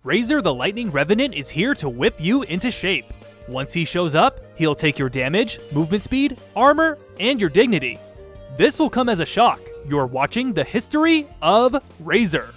Razor the Lightning Revenant is here to whip you into shape. Once he shows up, he'll take your damage, movement speed, armor, and your dignity. This will come as a shock. You're watching the history of Razor.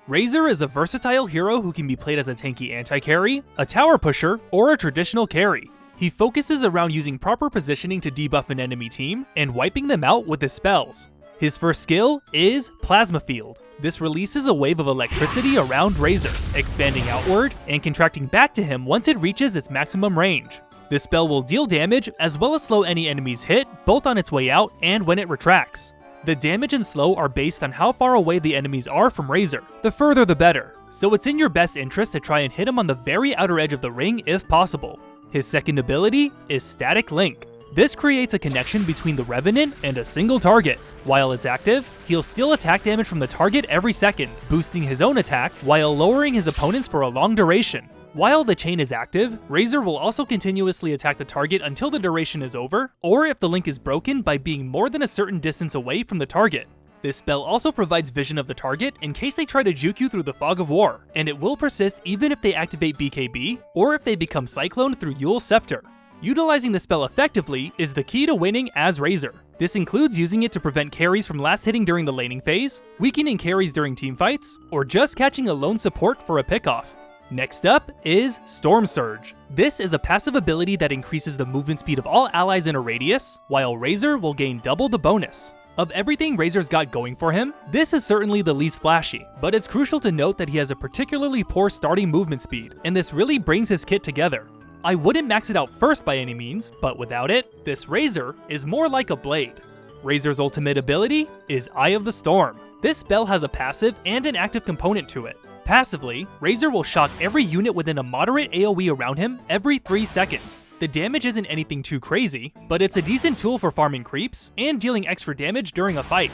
Razor is a versatile hero who can be played as a tanky anti-carry, a tower pusher, or a traditional carry. He focuses around using proper positioning to debuff an enemy team and wiping them out with his spells. His first skill is Plasma Field. This releases a wave of electricity around Razor, expanding outward and contracting back to him once it reaches its maximum range. This spell will deal damage as well as slow any enemy's hit, both on its way out and when it retracts. The damage and slow are based on how far away the enemies are from Razor, the further the better, so it's in your best interest to try and hit him on the very outer edge of the ring if possible. His second ability is Static Link. This creates a connection between the Revenant and a single target. While it's active, he'll steal attack damage from the target every second, boosting his own attack while lowering his opponent's for a long duration. While the chain is active, Razor will also continuously attack the target until the duration is over, or if the link is broken by being more than a certain distance away from the target. This spell also provides vision of the target in case they try to juke you through the Fog of War, and it will persist even if they activate BKB, or if they become cycloned through Yule's Scepter. Utilizing the spell effectively is the key to winning as Razor. This includes using it to prevent carries from last hitting during the laning phase, weakening carries during teamfights, or just catching a lone support for a pickoff. Next up is Storm Surge. This is a passive ability that increases the movement speed of all allies in a radius, while Razor will gain double the bonus. Of everything Razor's got going for him, this is certainly the least flashy, but it's crucial to note that he has a particularly poor starting movement speed, and this really brings his kit together. I wouldn't max it out first by any means, but without it, this Razor is more like a blade. Razor's ultimate ability is Eye of the Storm. This spell has a passive and an active component to it. Passively, Razor will shock every unit within a moderate AoE around him every 3 seconds. The damage isn't anything too crazy, but it's a decent tool for farming creeps and dealing extra damage during a fight.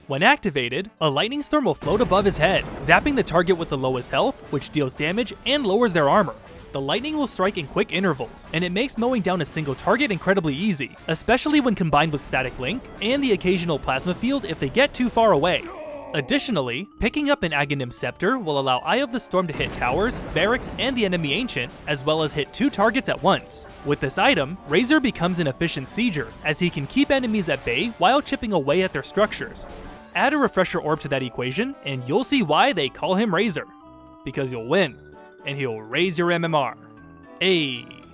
When activated, a lightning storm will float above his head, zapping the target with the lowest health, which deals damage and lowers their armor. The lightning will strike in quick intervals, and it makes mowing down a single target incredibly easy, especially when combined with Static Link and the occasional Plasma Field if they get too far away. Additionally, picking up an Aghanim Scepter will allow Eye of the Storm to hit towers, barracks, and the enemy ancient, as well as hit 2 targets at once. With this item, Razor becomes an efficient sieger, as he can keep enemies at bay while chipping away at their structures. Add a refresher orb to that equation, and you'll see why they call him Razor. Because you'll win, and he'll raise your MMR. Ayy.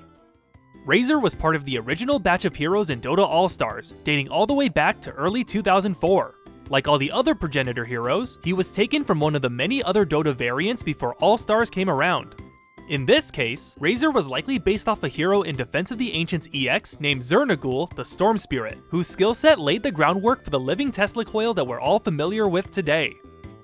Razor was part of the original batch of heroes in Dota All-Stars, dating all the way back to early 2004. Like all the other progenitor heroes, he was taken from one of the many other Dota variants before All-Stars came around. In this case, Razor was likely based off a hero in Defense of the Ancients EX named Zernagul, the Storm Spirit, whose skill set laid the groundwork for the living Tesla coil that we're all familiar with today.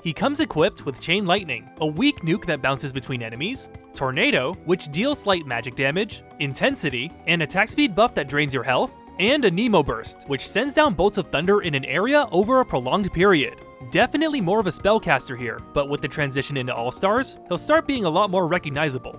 He comes equipped with Chain Lightning, a weak nuke that bounces between enemies, Tornado, which deals slight magic damage, Intensity, an attack speed buff that drains your health, and a Nemo Burst, which sends down bolts of thunder in an area over a prolonged period. Definitely more of a spellcaster here, but with the transition into All-Stars, he'll start being a lot more recognizable.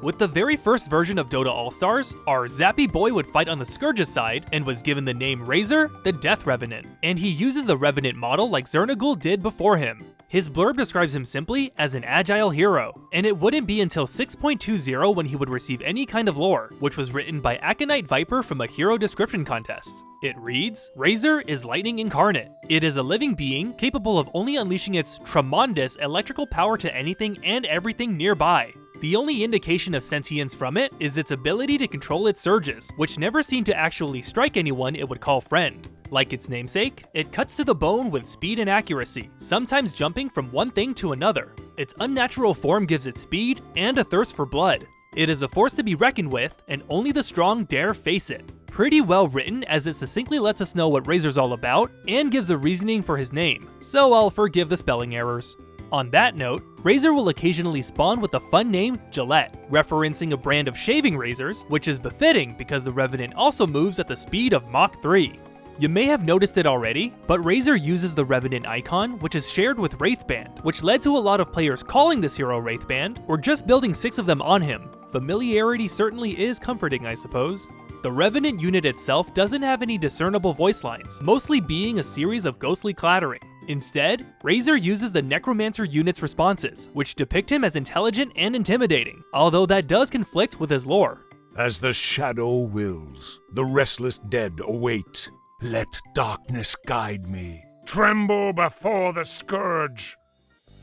With the very first version of Dota All-Stars, our Zappy boy would fight on the Scourge's side and was given the name Razor, the Death Revenant, and he uses the Revenant model like Zernagul did before him. His blurb describes him simply as an agile hero, and it wouldn't be until 6.20 when he would receive any kind of lore, which was written by Aconite Viper from a hero description contest. It reads, Razor is lightning incarnate. It is a living being capable of only unleashing its tremendous electrical power to anything and everything nearby. The only indication of sentience from it is its ability to control its surges, which never seem to actually strike anyone it would call friend. Like its namesake, it cuts to the bone with speed and accuracy, sometimes jumping from one thing to another. Its unnatural form gives it speed and a thirst for blood. It is a force to be reckoned with, and only the strong dare face it. Pretty well written, as it succinctly lets us know what Razor's all about, and gives a reasoning for his name, so I'll forgive the spelling errors. On that note, Razor will occasionally spawn with the fun name Gillette, referencing a brand of shaving razors, which is befitting because the Revenant also moves at the speed of Mach 3. You may have noticed it already, but Razor uses the Revenant icon, which is shared with Wraithband, which led to a lot of players calling this hero Wraithband, or just building 6 of them on him. Familiarity certainly is comforting, I suppose. The Revenant unit itself doesn't have any discernible voice lines, mostly being a series of ghostly clattering. Instead, Razor uses the Necromancer unit's responses, which depict him as intelligent and intimidating, although that does conflict with his lore. As the shadow wills, the restless dead await. Let darkness guide me. Tremble before the scourge.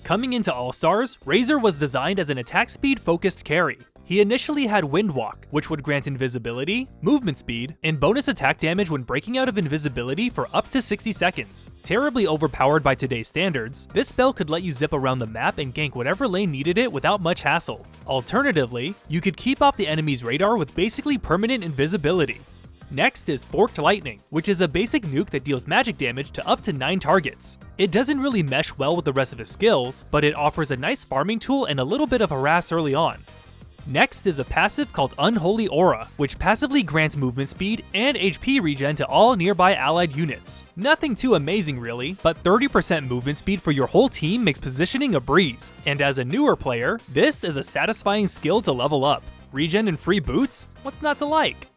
Coming into All-Stars, Razor was designed as an attack speed focused carry. He initially had Windwalk, which would grant invisibility, movement speed, and bonus attack damage when breaking out of invisibility for up to 60 seconds. Terribly overpowered by today's standards, this spell could let you zip around the map and gank whatever lane needed it without much hassle. Alternatively, you could keep off the enemy's radar with basically permanent invisibility. Next is Forked Lightning, which is a basic nuke that deals magic damage to up to 9 targets. It doesn't really mesh well with the rest of his skills, but it offers a nice farming tool and a little bit of harass early on. Next is a passive called Unholy Aura, which passively grants movement speed and HP regen to all nearby allied units. Nothing too amazing really, but 30% movement speed for your whole team makes positioning a breeze, and as a newer player, this is a satisfying skill to level up. Regen and free boots? What's not to like?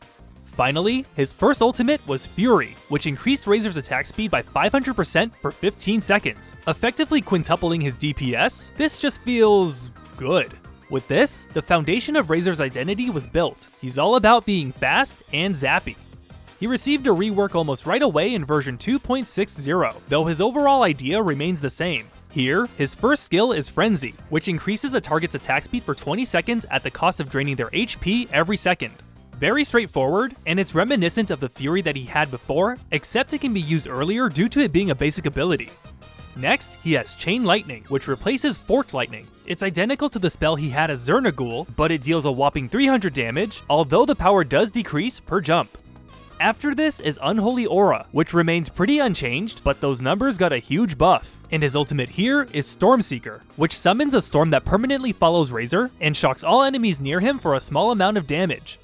Finally, his first ultimate was Fury, which increased Razor's attack speed by 500% for 15 seconds. Effectively quintupling his DPS, this just feels good. With this, the foundation of Razor's identity was built. He's all about being fast and zappy. He received a rework almost right away in version 2.60, though his overall idea remains the same. Here, his first skill is Frenzy, which increases a target's attack speed for 20 seconds at the cost of draining their HP every second. Very straightforward, and it's reminiscent of the Fury that he had before, except it can be used earlier due to it being a basic ability. Next, he has Chain Lightning, which replaces Forked Lightning. It's identical to the spell he had as Zernagul, but it deals a whopping 300 damage, although the power does decrease per jump. After this is Unholy Aura, which remains pretty unchanged, but those numbers got a huge buff. And his ultimate here is Stormseeker, which summons a storm that permanently follows Razor and shocks all enemies near him for a small amount of damage.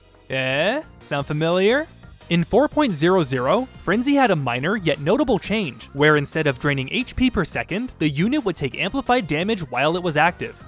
Sound familiar? In 4.00, Frenzy had a minor yet notable change, where instead of draining HP per second, the unit would take amplified damage while it was active.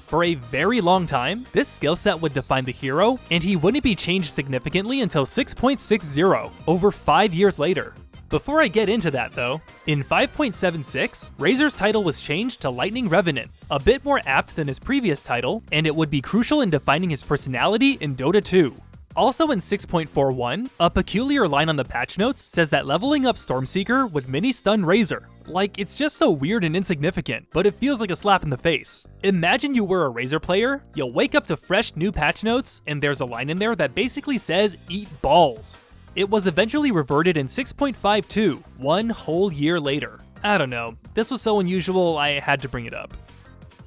For a very long time, this skill set would define the hero, and he wouldn't be changed significantly until 6.60, over 5 years later. Before I get into that though, in 5.76, Razor's title was changed to Lightning Revenant, a bit more apt than his previous title, and it would be crucial in defining his personality in Dota 2. Also in 6.41, a peculiar line on the patch notes says that leveling up Stormseeker would mini-stun Razor. Like, it's just so weird and insignificant, but it feels like a slap in the face. Imagine you were a Razor player, you'll wake up to fresh new patch notes, and there's a line in there that basically says, "Eat balls." It was eventually reverted in 6.52, 1 whole year later. I don't know, this was so unusual I had to bring it up.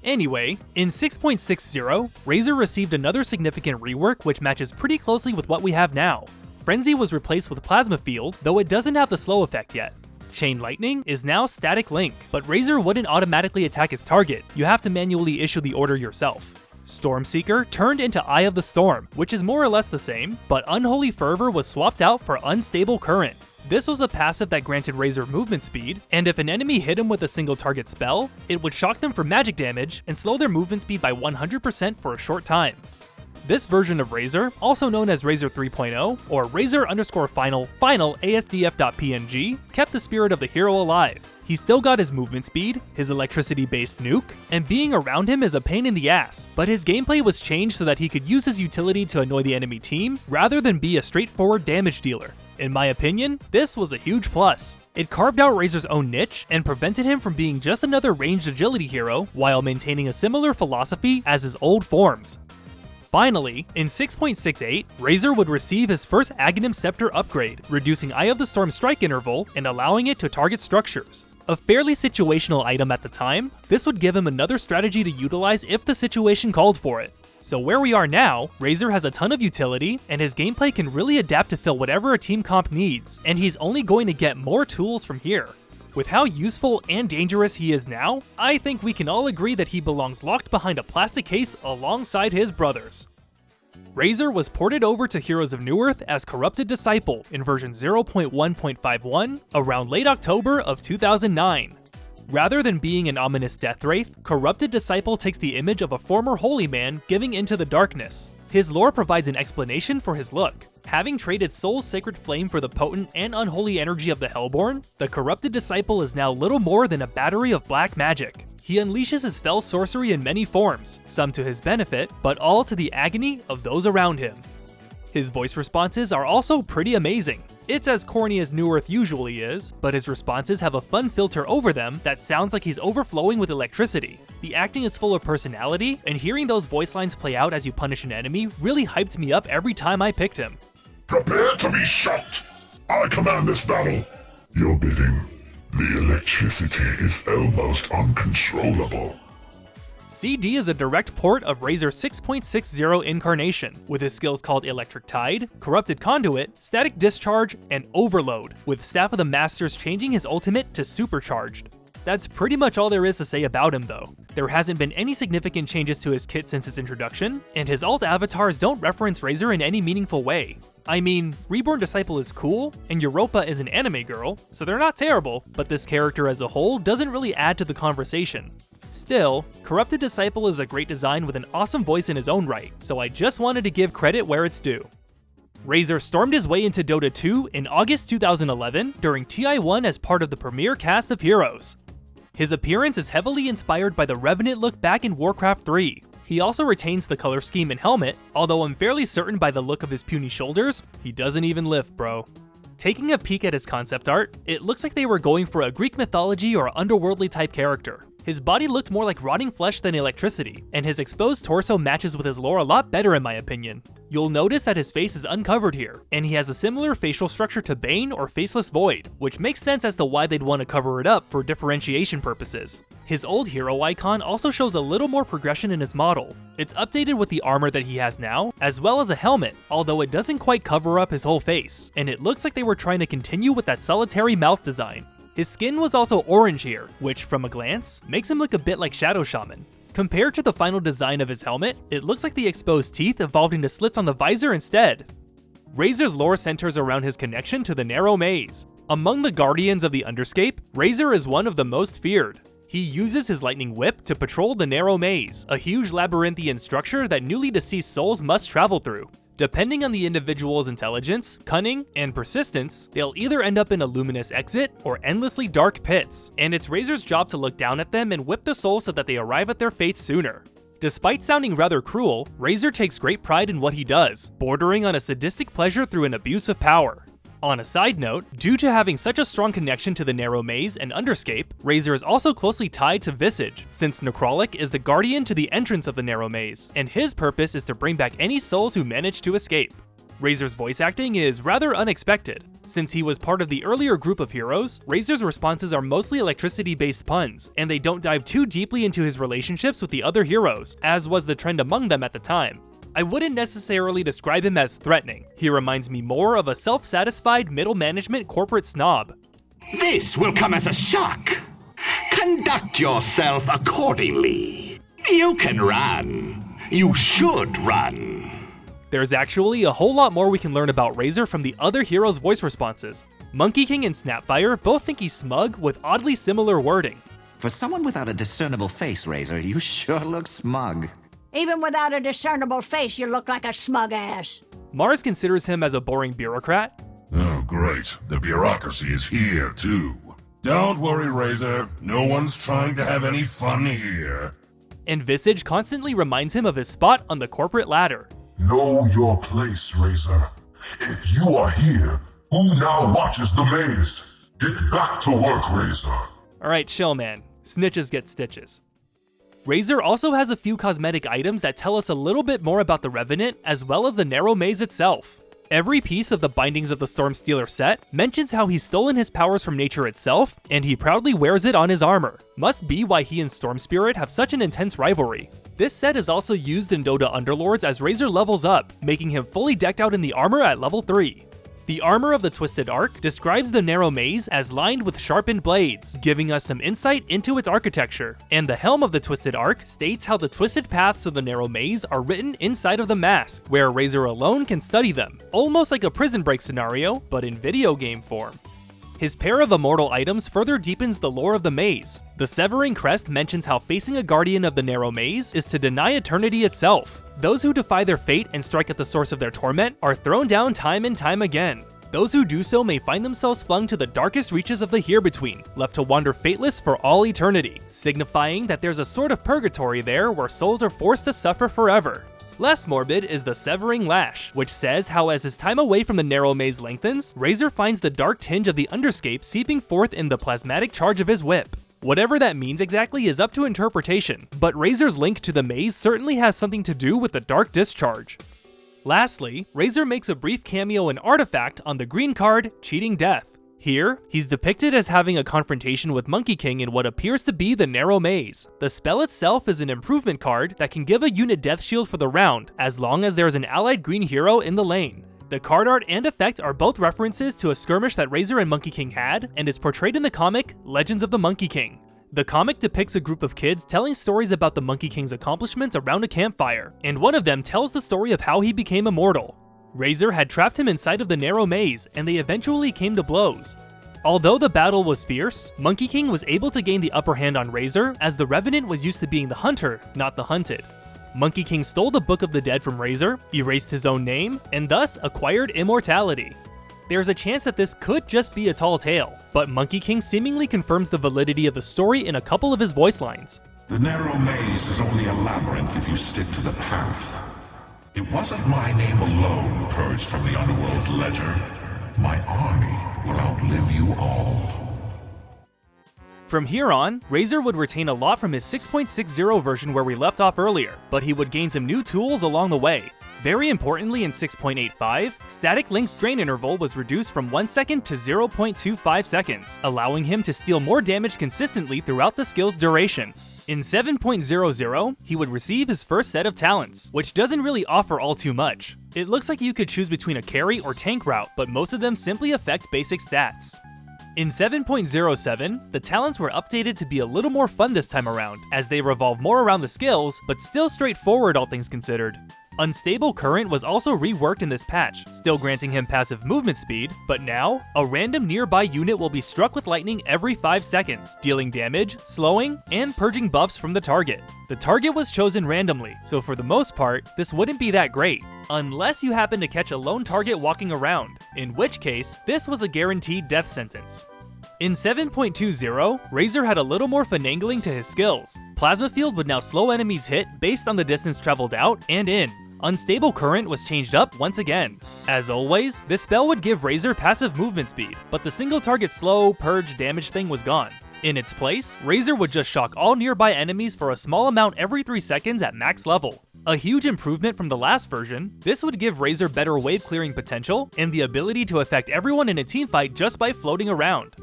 Anyway, in 6.60, Razor received another significant rework which matches pretty closely with what we have now. Frenzy was replaced with Plasma Field, though it doesn't have the slow effect yet. Chain Lightning is now Static Link, but Razor wouldn't automatically attack his target, you have to manually issue the order yourself. Stormseeker turned into Eye of the Storm, which is more or less the same, but Unholy Fervor was swapped out for Unstable Current. This was a passive that granted Razor movement speed, and if an enemy hit him with a single target spell, it would shock them for magic damage and slow their movement speed by 100% for a short time. This version of Razor, also known as Razor 3.0 or Razor_Final ASDF.PNG, kept the spirit of the hero alive. He still got his movement speed, his electricity-based nuke, and being around him is a pain in the ass, but his gameplay was changed so that he could use his utility to annoy the enemy team, rather than be a straightforward damage dealer. In my opinion, this was a huge plus. It carved out Razor's own niche and prevented him from being just another ranged agility hero, while maintaining a similar philosophy as his old forms. Finally, in 6.68, Razor would receive his first Aghanim Scepter upgrade, reducing Eye of the Storm strike interval and allowing it to target structures. A fairly situational item at the time, this would give him another strategy to utilize if the situation called for it. So where we are now, Razor has a ton of utility, and his gameplay can really adapt to fill whatever a team comp needs, and he's only going to get more tools from here. With how useful and dangerous he is now, I think we can all agree that he belongs locked behind a plastic case alongside his brothers. Razor was ported over to Heroes of Newerth as Corrupted Disciple in version 0.1.51 around late October of 2009. Rather than being an ominous death wraith, Corrupted Disciple takes the image of a former holy man giving into the darkness. His lore provides an explanation for his look. Having traded Soul's sacred flame for the potent and unholy energy of the Hellborn, the corrupted disciple is now little more than a battery of black magic. He unleashes his fell sorcery in many forms, some to his benefit, but all to the agony of those around him. His voice responses are also pretty amazing. It's as corny as New Earth usually is, but his responses have a fun filter over them that sounds like he's overflowing with electricity. The acting is full of personality, and hearing those voice lines play out as you punish an enemy really hyped me up every time I picked him. Prepare to be shocked! I command this battle. Your bidding. The electricity is almost uncontrollable. CD is a direct port of Razor's 6.60 incarnation, with his skills called Electric Tide, Corrupted Conduit, Static Discharge, and Overload, with Staff of the Masters changing his ultimate to Supercharged. That's pretty much all there is to say about him though. There hasn't been any significant changes to his kit since its introduction, and his alt avatars don't reference Razor in any meaningful way. I mean, Reborn Disciple is cool, and Europa is an anime girl, so they're not terrible, but this character as a whole doesn't really add to the conversation. Still, Corrupted Disciple is a great design with an awesome voice in his own right, so I just wanted to give credit where it's due. Razor stormed his way into Dota 2 in August 2011 during TI1 as part of the premier cast of heroes. His appearance is heavily inspired by the Revenant look back in Warcraft 3. He also retains the color scheme and helmet, although I'm fairly certain by the look of his puny shoulders, he doesn't even lift, bro. Taking a peek at his concept art, it looks like they were going for a Greek mythology or underworldly type character. His body looked more like rotting flesh than electricity, and his exposed torso matches with his lore a lot better in my opinion. You'll notice that his face is uncovered here, and he has a similar facial structure to Bane or Faceless Void, which makes sense as to why they'd want to cover it up for differentiation purposes. His old hero icon also shows a little more progression in his model. It's updated with the armor that he has now, as well as a helmet, although it doesn't quite cover up his whole face, and it looks like they were trying to continue with that solitary mouth design. His skin was also orange here, which from a glance, makes him look a bit like Shadow Shaman. Compared to the final design of his helmet, it looks like the exposed teeth evolved into slits on the visor instead. Razor's lore centers around his connection to the Narrow Maze. Among the Guardians of the Underscape, Razor is one of the most feared. He uses his Lightning Whip to patrol the Narrow Maze, a huge labyrinthian structure that newly deceased souls must travel through. Depending on the individual's intelligence, cunning, and persistence, they'll either end up in a luminous exit or endlessly dark pits, and it's Razor's job to look down at them and whip the soul so that they arrive at their fates sooner. Despite sounding rather cruel, Razor takes great pride in what he does, bordering on a sadistic pleasure through an abuse of power. On a side note, due to having such a strong connection to the Narrow Maze and Underscape, Razor is also closely tied to Visage, since Necrolic is the guardian to the entrance of the Narrow Maze, and his purpose is to bring back any souls who manage to escape. Razor's voice acting is rather unexpected. Since he was part of the earlier group of heroes, Razor's responses are mostly electricity-based puns, and they don't dive too deeply into his relationships with the other heroes, as was the trend among them at the time. I wouldn't necessarily describe him as threatening. He reminds me more of a self-satisfied middle management corporate snob. This will come as a shock. Conduct yourself accordingly. You can run. You should run. There's actually a whole lot more we can learn about Razor from the other heroes' voice responses. Monkey King and Snapfire both think he's smug with oddly similar wording. For someone without a discernible face, Razor, you sure look smug. Even without a discernible face, you look like a smug ass. Mars considers him as a boring bureaucrat. Oh, great. The bureaucracy is here, too. Don't worry, Razor. No one's trying to have any fun here. And Visage constantly reminds him of his spot on the corporate ladder. Know your place, Razor. If you are here, who now watches the maze? Get back to work, Razor. Alright, chill man. Snitches get stitches. Razor also has a few cosmetic items that tell us a little bit more about the Revenant, as well as the Narrow Maze itself. Every piece of the Bindings of the Stormstealer set mentions how he's stolen his powers from nature itself, and he proudly wears it on his armor. Must be why he and Storm Spirit have such an intense rivalry. This set is also used in Dota Underlords as Razor levels up, making him fully decked out in the armor at level 3. The armor of the Twisted Arc describes the Narrow Maze as lined with sharpened blades, giving us some insight into its architecture. And the helm of the Twisted Arc states how the twisted paths of the Narrow Maze are written inside of the mask, where Razor alone can study them, almost like a prison break scenario, but in video game form. His pair of immortal items further deepens the lore of the maze. The Severing Crest mentions how facing a guardian of the narrow maze is to deny eternity itself. Those who defy their fate and strike at the source of their torment are thrown down time and time again. Those who do so may find themselves flung to the darkest reaches of the here-between, left to wander fateless for all eternity, signifying that there's a sort of purgatory there where souls are forced to suffer forever. Less morbid is the Severing Lash, which says how as his time away from the narrow maze lengthens, Razor finds the dark tinge of the Underscape seeping forth in the plasmatic charge of his whip. Whatever that means exactly is up to interpretation, but Razor's link to the maze certainly has something to do with the dark discharge. Lastly, Razor makes a brief cameo in Artifact on the green card, Cheating Death. Here, he's depicted as having a confrontation with Monkey King in what appears to be the narrow maze. The spell itself is an improvement card that can give a unit death shield for the round, as long as there is an allied green hero in the lane. The card art and effect are both references to a skirmish that Razor and Monkey King had, and is portrayed in the comic Legends of the Monkey King. The comic depicts a group of kids telling stories about the Monkey King's accomplishments around a campfire, and one of them tells the story of how he became immortal. Razor had trapped him inside of the narrow maze, and they eventually came to blows. Although the battle was fierce, Monkey King was able to gain the upper hand on Razor, as the Revenant was used to being the hunter, not the hunted. Monkey King stole the Book of the Dead from Razor, erased his own name, and thus acquired immortality. There's a chance that this could just be a tall tale, but Monkey King seemingly confirms the validity of the story in a couple of his voice lines. The narrow maze is only a labyrinth if you stick to the path. It wasn't my name alone purged from the underworld's ledger. My army will outlive you all. From here on, Razor would retain a lot from his 6.60 version where we left off earlier, but he would gain some new tools along the way. Very importantly, in 6.85, Static Link's drain interval was reduced from 1 second to 0.25 seconds, allowing him to steal more damage consistently throughout the skill's duration. In 7.00, he would receive his first set of talents, which doesn't really offer all too much. It looks like you could choose between a carry or tank route, but most of them simply affect basic stats. In 7.07, the talents were updated to be a little more fun this time around, as they revolve more around the skills, but still straightforward all things considered. Unstable Current was also reworked in this patch, still granting him passive movement speed, but now, a random nearby unit will be struck with lightning every 5 seconds, dealing damage, slowing, and purging buffs from the target. The target was chosen randomly, so for the most part, this wouldn't be that great, unless you happen to catch a lone target walking around, in which case, this was a guaranteed death sentence. In 7.20, Razor had a little more finagling to his skills. Plasma Field would now slow enemies hit based on the distance traveled out and in. Unstable Current was changed up once again. As always, this spell would give Razor passive movement speed, but the single target slow, purge, damage thing was gone. In its place, Razor would just shock all nearby enemies for a small amount every 3 seconds at max level. A huge improvement from the last version, this would give Razor better wave clearing potential and the ability to affect everyone in a teamfight just by floating around.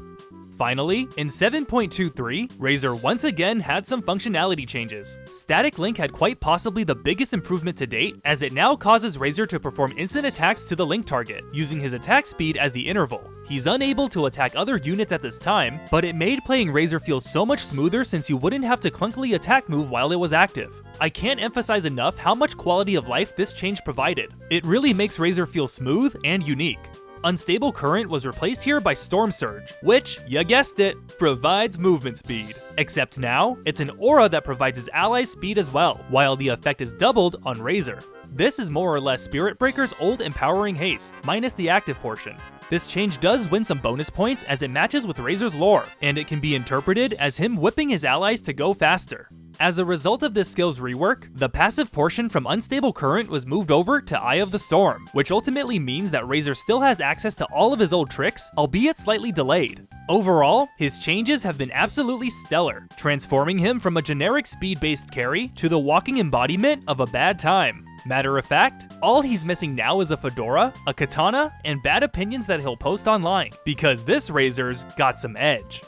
Finally, in 7.23, Razor once again had some functionality changes. Static Link had quite possibly the biggest improvement to date, as it now causes Razor to perform instant attacks to the Link target, using his attack speed as the interval. He's unable to attack other units at this time, but it made playing Razor feel so much smoother since you wouldn't have to clunkily attack move while it was active. I can't emphasize enough how much quality of life this change provided. It really makes Razor feel smooth and unique. Unstable Current was replaced here by Storm Surge, which, you guessed it, provides movement speed. Except now, it's an aura that provides his allies speed as well, while the effect is doubled on Razor. This is more or less Spirit Breaker's old empowering haste, minus the active portion. This change does win some bonus points as it matches with Razor's lore, and it can be interpreted as him whipping his allies to go faster. As a result of this skill's rework, the passive portion from Unstable Current was moved over to Eye of the Storm, which ultimately means that Razor still has access to all of his old tricks, albeit slightly delayed. Overall, his changes have been absolutely stellar, transforming him from a generic speed-based carry to the walking embodiment of a bad time. Matter of fact, all he's missing now is a fedora, a katana, and bad opinions that he'll post online, because this Razor's got some edge.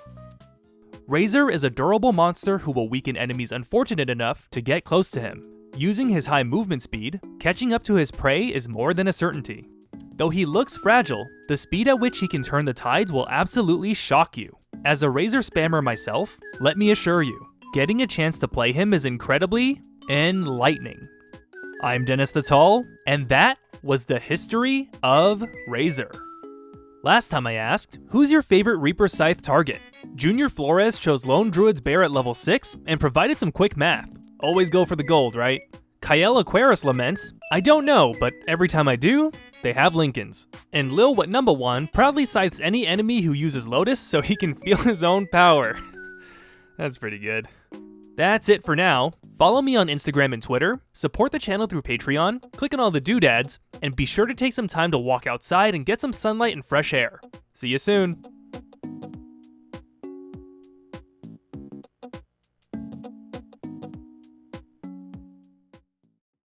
Razor is a durable monster who will weaken enemies unfortunate enough to get close to him. Using his high movement speed, catching up to his prey is more than a certainty. Though he looks fragile, the speed at which he can turn the tides will absolutely shock you. As a Razor spammer myself, let me assure you, getting a chance to play him is incredibly enlightening. I'm Dennis the Tall, and that was the history of Razor. Last time I asked, who's your favorite Reaper Scythe target? Junior Flores chose Lone Druid's Bear at level 6 and provided some quick math. Always go for the gold, right? Kael Aquarius laments, I don't know, but every time I do, they have Lincolns. And Lil What Number 1 proudly scythes any enemy who uses Lotus so he can feel his own power. That's pretty good. That's it for now. Follow me on Instagram and Twitter, support the channel through Patreon, click on all the doodads, and be sure to take some time to walk outside and get some sunlight and fresh air. See you soon.